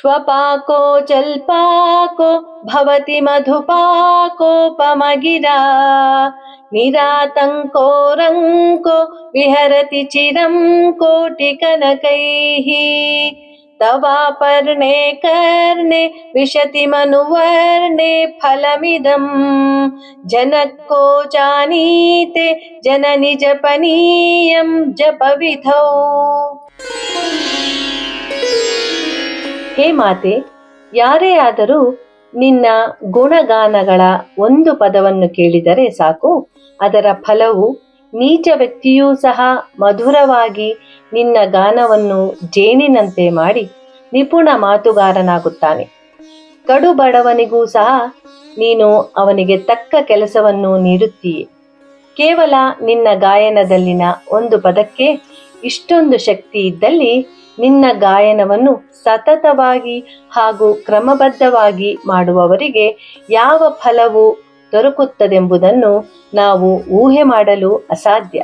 स्वपाको जल्पाको भवति मधुपाकोपमगिरा निरातङ्को रङ्को विहरति चिरं कोटिकनकैः तवापर्णे कर्णे विशति मनुवर्णे फलमिदं जनको जानीते जननि जपनीयं जपविधौ. ಹೇ ಮಾತೆ, ಯಾರೇ ಆದರೂ ನಿನ್ನ ಗುಣಗಾನಗಳ ಒಂದು ಪದವನ್ನು ಕೇಳಿದರೆ ಸಾಕು, ಅದರ ಫಲವು ನೀಚ ವ್ಯಕ್ತಿಯೂ ಸಹ ಮಧುರವಾಗಿ ನಿನ್ನ ಗಾನವನ್ನು ಜೇನಿನಂತೆ ಮಾಡಿ ನಿಪುಣ ಮಾತುಗಾರನಾಗುತ್ತಾನೆ. ಕಡು ಬಡವನಿಗೂ ಸಹ ನೀನು ಅವನಿಗೆ ತಕ್ಕ ಕೆಲಸವನ್ನು ನೀಡುತ್ತೀಯೆ. ಕೇವಲ ನಿನ್ನ ಗಾಯನದಲ್ಲಿನ ಒಂದು ಪದಕ್ಕೆ ಇಷ್ಟೊಂದು ಶಕ್ತಿ ಇದ್ದಲ್ಲಿ ನಿನ್ನ ಗಾಯನವನ್ನು ಸತತವಾಗಿ ಹಾಗೂ ಕ್ರಮಬದ್ಧವಾಗಿ ಮಾಡುವವರಿಗೆ ಯಾವ ಫಲವು ದೊರಕುತ್ತದೆಂಬುದನ್ನು ನಾವು ಊಹೆ ಮಾಡಲು ಅಸಾಧ್ಯ.